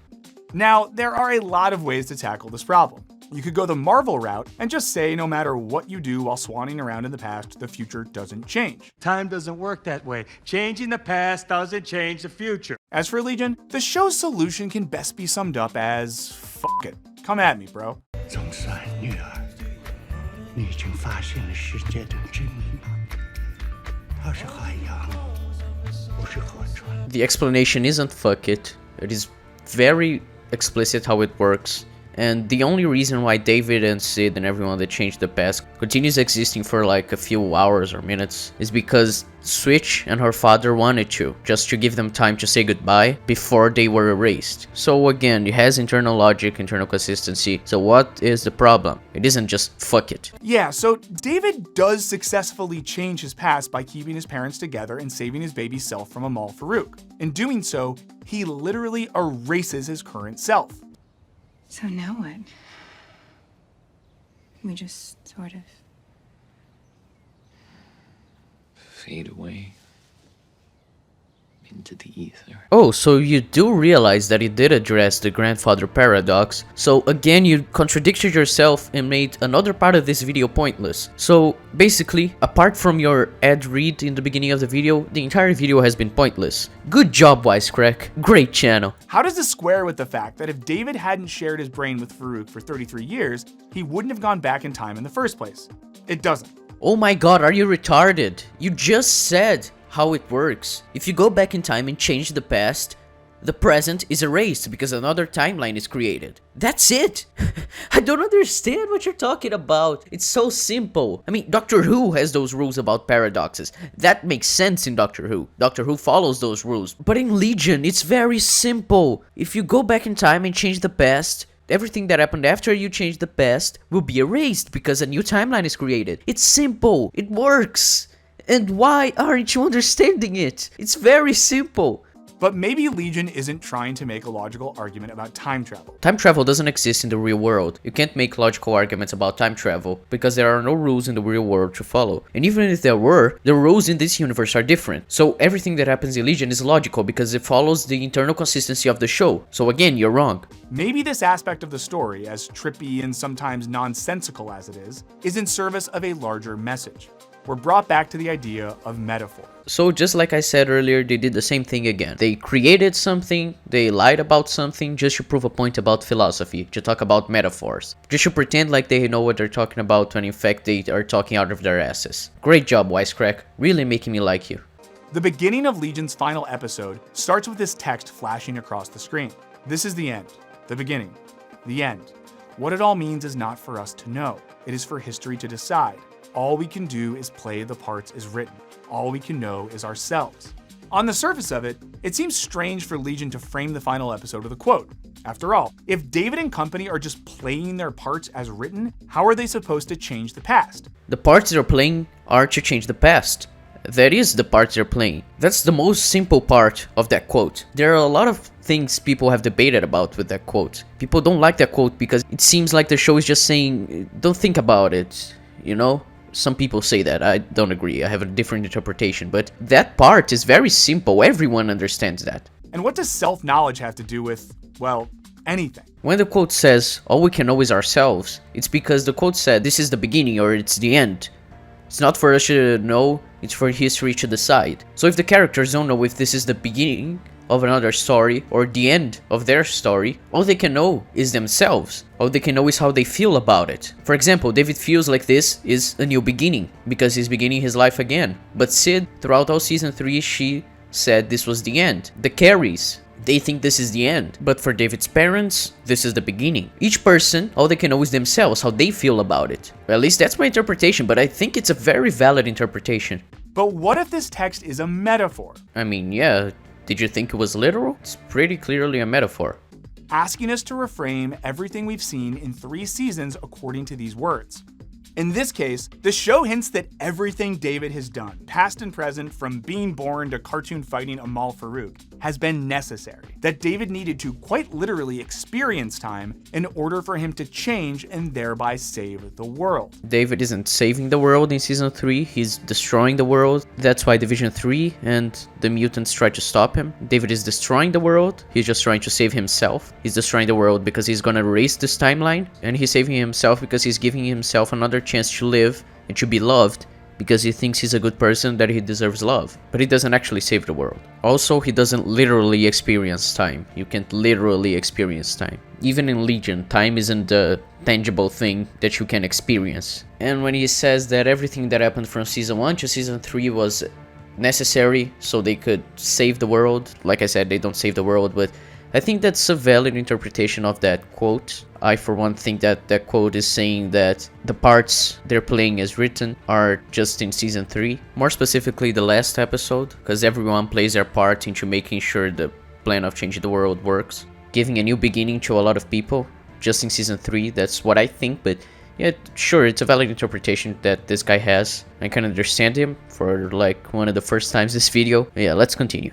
Now, there are a lot of ways to tackle this problem. You could go the Marvel route and just say no matter what you do while swanning around in the past, the future doesn't change. Time doesn't work that way. Changing the past doesn't change the future. As for Legion, the show's solution can best be summed up as fuck it. Come at me, bro. 总算女儿，你已经发现了世界的真理。它是海洋，不是河川。 The explanation isn't fuck it. It is very explicit how it works. And the only reason why David and Sid and everyone that changed the past continues existing for like a few hours or minutes is because Switch and her father wanted to, just to give them time to say goodbye before they were erased. So again, it has internal logic, internal consistency. So what is the problem? It isn't just fuck it. Yeah, so David does successfully change his past by keeping his parents together and saving his baby self from Amahl Farouk. In doing so, he literally erases his current self. So now what? We just sort of... fade away into the ether. Oh, so you do realize that it did address the grandfather paradox. So again, you contradicted yourself and made another part of this video pointless. So basically, apart from your ad read in the beginning of the video, the entire video has been pointless. Good job, Wisecrack. Great channel. How does this square with the fact that if David hadn't shared his brain with Farouk for 33 years, he wouldn't have gone back in time in the first place? It doesn't. Oh my god, are you retarded? You just said how it works. If you go back in time and change the past, the present is erased because another timeline is created. That's it! I don't understand what you're talking about. It's so simple. I mean, Doctor Who has those rules about paradoxes. That makes sense in Doctor Who. Doctor Who follows those rules. But in Legion, it's very simple. If you go back in time and change the past, everything that happened after you change the past will be erased because a new timeline is created. It's simple. It works. And why aren't you understanding it? It's very simple. But maybe Legion isn't trying to make a logical argument about time travel. Time travel doesn't exist in the real world. You can't make logical arguments about time travel because there are no rules in the real world to follow. And even if there were, the rules in this universe are different. So everything that happens in Legion is logical because it follows the internal consistency of the show. So again, you're wrong. Maybe this aspect of the story, as trippy and sometimes nonsensical as it is in service of a larger message. We're brought back to the idea of metaphor. So just like I said earlier, they did the same thing again. They created something, they lied about something just to prove a point about philosophy, to talk about metaphors. Just to pretend like they know what they're talking about when in fact they are talking out of their asses. Great job, Wisecrack. Really making me like you. The beginning of Legion's final episode starts with this text flashing across the screen. This is the end. The beginning. The end. What it all means is not for us to know. It is for history to decide. All we can do is play the parts as written. All we can know is ourselves. On the surface of it, it seems strange for Legion to frame the final episode with a quote. After all, if David and company are just playing their parts as written, how are they supposed to change the past? The parts they're playing are to change the past. That is the part they're playing. That's the most simple part of that quote. There are a lot of things people have debated about with that quote. People don't like that quote because it seems like the show is just saying, don't think about it, you know? Some people say that. I don't agree. I have a different interpretation. But that part is very simple. Everyone understands that. And what does self-knowledge have to do with, well, anything? When the quote says, all we can know is ourselves, it's because the quote said this is the beginning or it's the end. It's not for us to know, it's for history to decide. So if the characters don't know if this is the beginning of another story or the end of their story, all they can know is themselves. All they can know is how they feel about it. For example, David feels like this is a new beginning because he's beginning his life again. But Sid, throughout all season 3, she said this was the end. The Carries, they think this is the end. But for David's parents, this is the beginning. Each person, all they can know is themselves, how they feel about it. Well, at least that's my interpretation, but I think it's a very valid interpretation. But what if this text is a metaphor? I mean, yeah. Did you think it was literal? It's pretty clearly a metaphor. Asking us to reframe everything we've seen in 3 seasons according to these words. In this case, the show hints that everything David has done, past and present, from being born to cartoon fighting Amahl Farouk, has been necessary. That David needed to quite literally experience time in order for him to change and thereby save the world. David isn't saving the world in season 3, he's destroying the world. That's why Division 3 and the mutants try to stop him. David is destroying the world, he's just trying to save himself. He's destroying the world because he's gonna erase this timeline, and he's saving himself because he's giving himself another chance to live and to be loved because he thinks he's a good person, that he deserves love. But he doesn't actually save the world. Also, he doesn't literally experience time. You can't literally experience time. Even in Legion, time isn't a tangible thing that you can experience. And when he says that everything that happened from season 1 to season 3 was necessary so they could save the world, like I said, they don't save the world, but I think that's a valid interpretation of that quote. I, for one, think that that quote is saying that the parts they're playing as written are just in season 3. More specifically, the last episode, because everyone plays their part into making sure the plan of changing the world works. Giving a new beginning to a lot of people, just in season 3, that's what I think, but yeah, sure, it's a valid interpretation that this guy has. I can understand him for like one of the first times this video. Yeah, let's continue.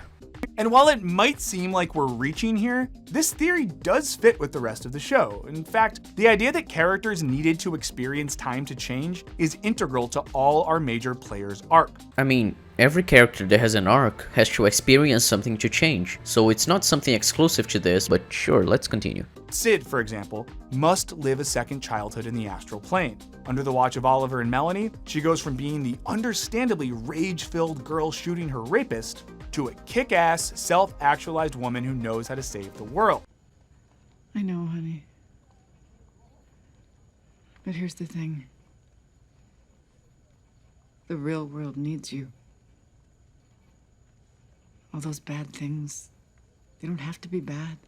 And while it might seem like we're reaching here, this theory does fit with the rest of the show. In fact, the idea that characters needed to experience time to change is integral to all our major players' arc. I mean, every character that has an arc has to experience something to change, so it's not something exclusive to this, but sure, let's continue. Sid, for example, must live a second childhood in the Astral Plane. Under the watch of Oliver and Melanie, she goes from being the understandably rage-filled girl shooting her rapist to a kick-ass, self-actualized woman who knows how to save the world. I know, honey. But here's the thing. The real world needs you. All those bad things, they don't have to be bad.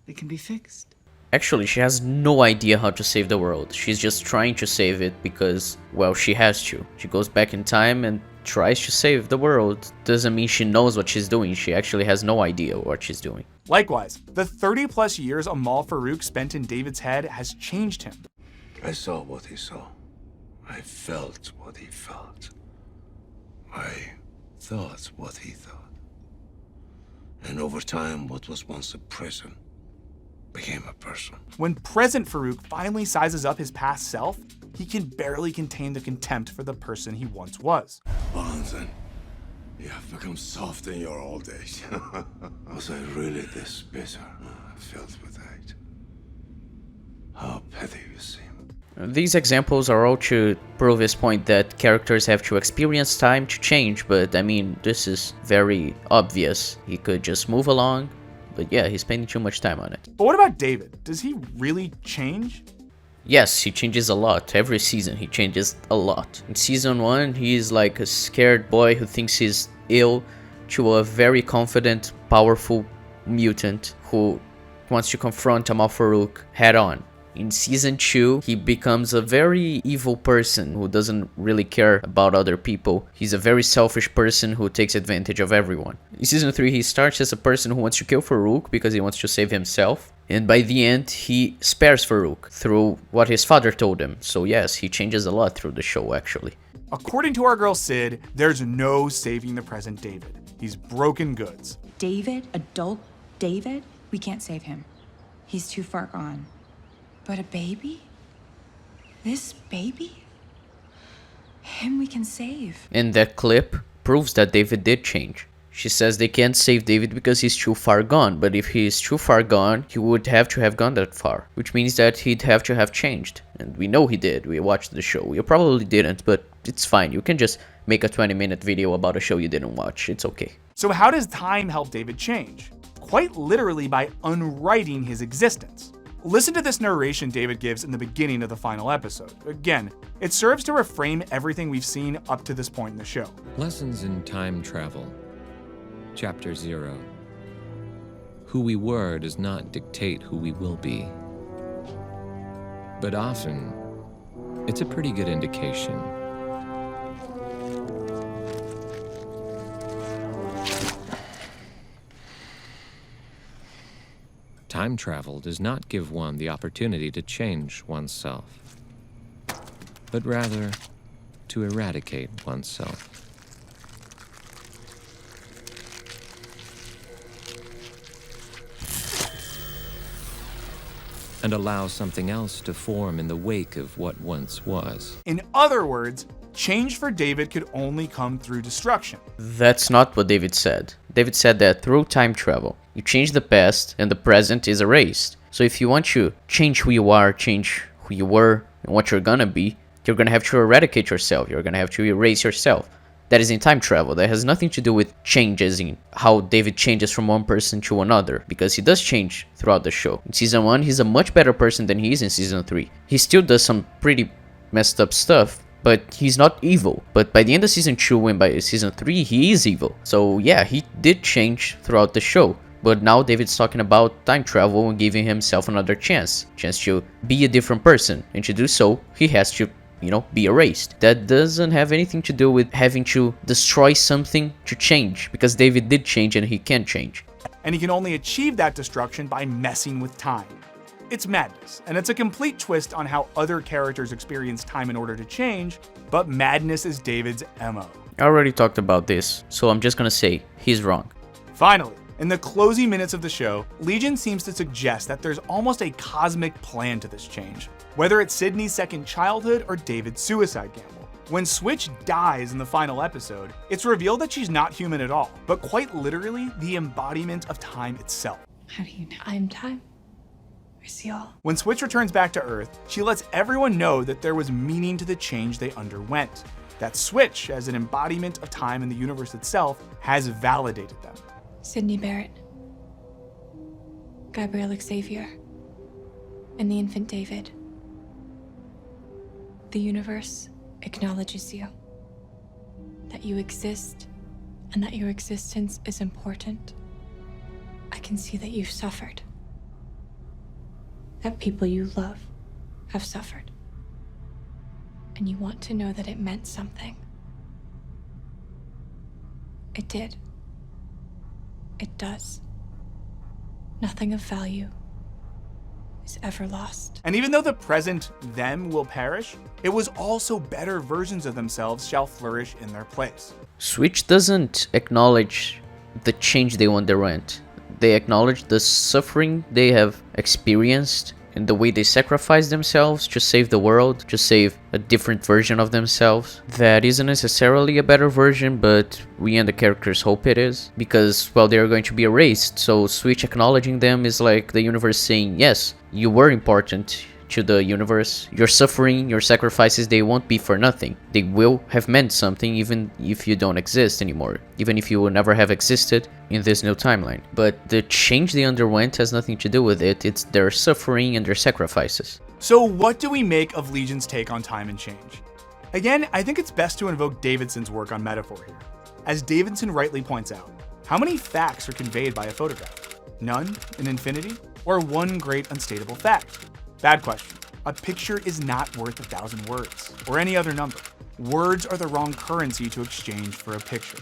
They can be fixed. Actually, she has no idea how to save the world. She's just trying to save it because, well, she has to. She goes back in time and tries to save the world. Doesn't mean she knows what she's doing. She actually has no idea what she's doing. Likewise, the 30-plus years Amahl Farouk spent in David's head has changed him. I saw what he saw. I felt what he felt. I thought what he thought. And over time, what was once a prison became a person. When present Farouk finally sizes up his past self, he can barely contain the contempt for the person he once was. Bonzen, you have become soft in your old age. Was I really this bitter? Filled with hate. How petty you seem. These examples are all to prove his point that characters have to experience time to change, but I mean, this is very obvious. He could just move along, but yeah, he's spending too much time on it. But what about David? Does he really change? Yes, he changes a lot. Every season he changes a lot. In season 1, he's like a scared boy who thinks he's ill to a very confident, powerful mutant who wants to confront Amahl Farouk head on. In season 2, he becomes a very evil person who doesn't really care about other people. He's a very selfish person who takes advantage of everyone. In season 3, he starts as a person who wants to kill Farouk because he wants to save himself. And by the end, he spares Farouk through what his father told him. So yes, he changes a lot through the show, actually. According to our girl Sid, there's no saving the present David. He's broken goods. David, adult David, we can't save him. He's too far gone. But a baby? This baby? Him we can save. And that clip proves that David did change. She says they can't save David because he's too far gone, but if he is too far gone, he would have to have gone that far, which means that he'd have to have changed. And we know he did. We watched the show. You probably didn't, but it's fine. You can just make a 20-minute video about a show you didn't watch. It's okay. So how does time help David change? Quite literally by unwriting his existence. Listen to this narration David gives in the beginning of the final episode. Again, it serves to reframe everything we've seen up to this point in the show. Lessons in Time Travel. Chapter 0. Who we were does not dictate who we will be. But often, it's a pretty good indication. Time travel does not give one the opportunity to change oneself, but rather to eradicate oneself. And allow something else to form in the wake of what once was. In other words, change for David could only come through destruction. That's not what David said. David said that through time travel, you change the past and the present is erased. So if you want to change who you are, change who you were, and what you're gonna be, you're gonna have to eradicate yourself. You're gonna have to erase yourself. That is in time travel. That has nothing to do with changes in how David changes from one person to another, because he does change throughout the show. In season 1, he's a much better person than he is in season 3. He still does some pretty messed up stuff, but he's not evil. But by the end of season 2 and by season 3, he is evil. So yeah, he did change throughout the show. But now David's talking about time travel and giving himself another chance to be a different person. And to do so, he has to, be erased. That doesn't have anything to do with having to destroy something to change, because David did change and he can change. And he can only achieve that destruction by messing with time. It's madness, and it's a complete twist on how other characters experience time in order to change, but madness is David's MO. I already talked about this, so I'm just gonna say he's wrong. Finally, in the closing minutes of the show, Legion seems to suggest that there's almost a cosmic plan to this change, whether it's Sydney's second childhood or David's suicide gamble. When Switch dies in the final episode, it's revealed that she's not human at all, but quite literally the embodiment of time itself. How do you know? I'm time. I see all. When Switch returns back to Earth, she lets everyone know that there was meaning to the change they underwent. That Switch, as an embodiment of time in the universe itself, has validated them. Sydney Barrett, Gabrielle Xavier, and the infant David. The universe acknowledges you. That you exist, and that your existence is important. I can see that you've suffered. That people you love have suffered. And you want to know that it meant something. It did. It does. Nothing of value is ever lost. And even though the present them will perish, it was also better versions of themselves shall flourish in their place. Switch doesn't acknowledge the change they underwent. They acknowledge the suffering they have experienced and the way they sacrifice themselves to save the world, to save a different version of themselves. That isn't necessarily a better version, but we and the characters hope it is, because, well, they're going to be erased, so Switch acknowledging them is like the universe saying, yes, you were important to the universe. Your suffering, your sacrifices, they won't be for nothing. They will have meant something even if you don't exist anymore, even if you will never have existed in this new timeline. But the change they underwent has nothing to do with it. It's their suffering and their sacrifices. So what do we make of Legion's take on time and change? Again, I think it's best to invoke Davidson's work on metaphor here. As Davidson rightly points out, how many facts are conveyed by a photograph? None in infinity? Or one great unstatable fact? Bad question. A picture is not worth 1,000 words, or any other number. Words are the wrong currency to exchange for a picture.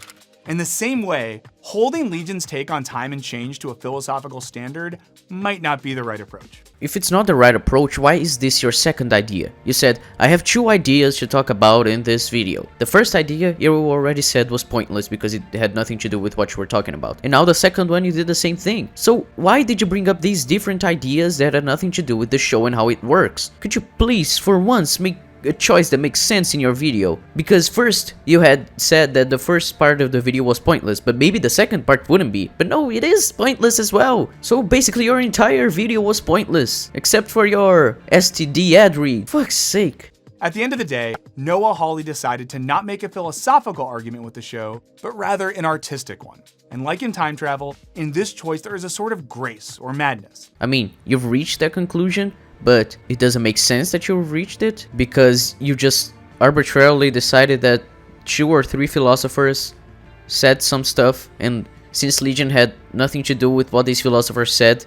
In the same way, holding Legion's take on time and change to a philosophical standard might not be the right approach. If it's not the right approach, why is this your second idea? You said, I have 2 ideas to talk about in this video. The first idea you already said was pointless because it had nothing to do with what you were talking about. And now the second one you did the same thing. So why did you bring up these different ideas that had nothing to do with the show and how it works? Could you please, for once, make a choice that makes sense in your video? Because first you had said that the first part of the video was pointless, but maybe the second part wouldn't be. But no, it is pointless as well. So basically your entire video was pointless, except for your STD ad read. Fuck's sake. At the end of the day, Noah Hawley decided to not make a philosophical argument with the show, but rather an artistic one. And like in time travel, in this choice there is a sort of grace or madness. I mean, you've reached that conclusion, but it doesn't make sense that you've reached it because you just arbitrarily decided that 2 or 3 philosophers said some stuff, and since Legion had nothing to do with what these philosophers said,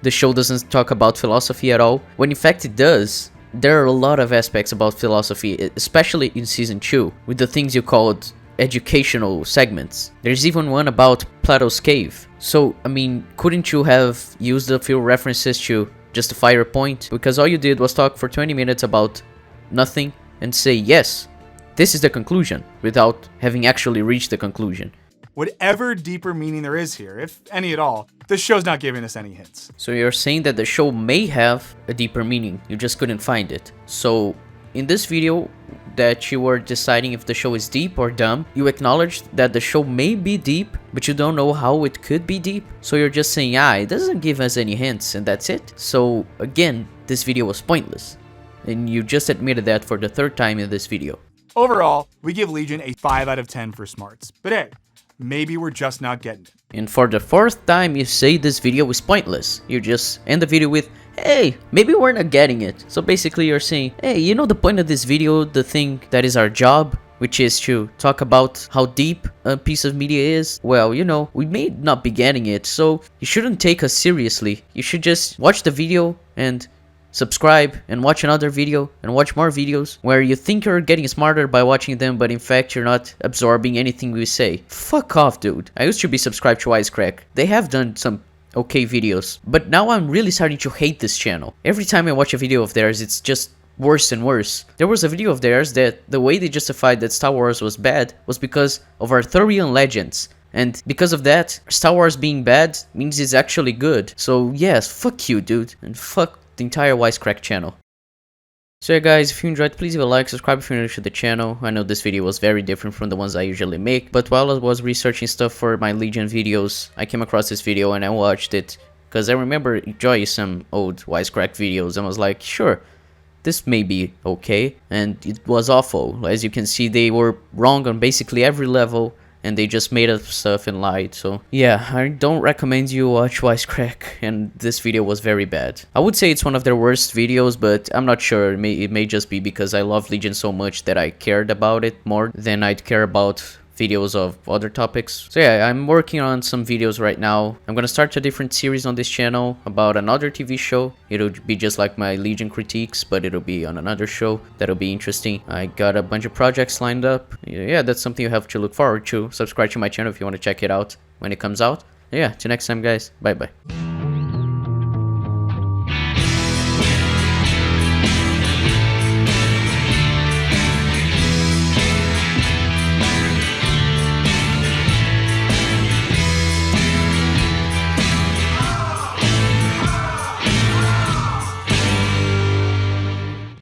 the show doesn't talk about philosophy at all, when in fact it does. There are a lot of aspects about philosophy, especially in season 2, with the things you called educational segments. There's even one about Plato's cave. So, I mean, couldn't you have used a few references to justify your point? Because all you did was talk for 20 minutes about nothing and say, yes, this is the conclusion, without having actually reached the conclusion. Whatever deeper meaning there is here, if any at all, the show's not giving us any hints. So you're saying that the show may have a deeper meaning, you just couldn't find it. So in this video that you were deciding if the show is deep or dumb, you acknowledged that the show may be deep, but you don't know how it could be deep. So you're just saying, it doesn't give us any hints and that's it. So again, this video was pointless. And you just admitted that for the 3rd time in this video. Overall, we give Legion a 5 out of 10 for smarts. But hey, maybe we're just not getting it. And for the 4th time you say this video is pointless. You just end the video with, hey, maybe we're not getting it. So basically you're saying, hey, you know the point of this video, the thing that is our job, which is to talk about how deep a piece of media is? Well, you know, we may not be getting it, so you shouldn't take us seriously. You should just watch the video and subscribe and watch another video and watch more videos where you think you're getting smarter by watching them, but in fact you're not absorbing anything we say. Fuck off, dude. I used to be subscribed to Wisecrack. They have done some okay videos, but now I'm really starting to hate this channel. Every time I watch a video of theirs, it's just worse and worse. There was a video of theirs that the way they justified that Star Wars was bad was because of Arthurian legends. And because of that, Star Wars being bad means it's actually good. So yes, fuck you, dude. And fuck the entire Wisecrack channel. So yeah guys, if you enjoyed, please leave a like, subscribe if you're new to the channel. I know this video was very different from the ones I usually make, but while I was researching stuff for my Legion videos, I came across this video and I watched it, because I remember enjoying some old Wisecrack videos and was like, sure, this may be okay, and it was awful. As you can see, they were wrong on basically every level, and they just made up stuff and lied. So yeah, I don't recommend you watch Wisecrack, and this video was very bad. I would say it's one of their worst videos, but I'm not sure. It may just be because I love Legion so much that I cared about it more than I'd care about videos of other topics. So yeah, I'm working on some videos right now. I'm gonna start a different series on this channel about another TV show. It'll be just like my Legion critiques, but it'll be on another show. That'll be interesting. I got a bunch of projects lined up. Yeah, that's something you have to look forward to. Subscribe to my channel if you want to check it out when it comes out. Yeah, till next time guys. Bye bye.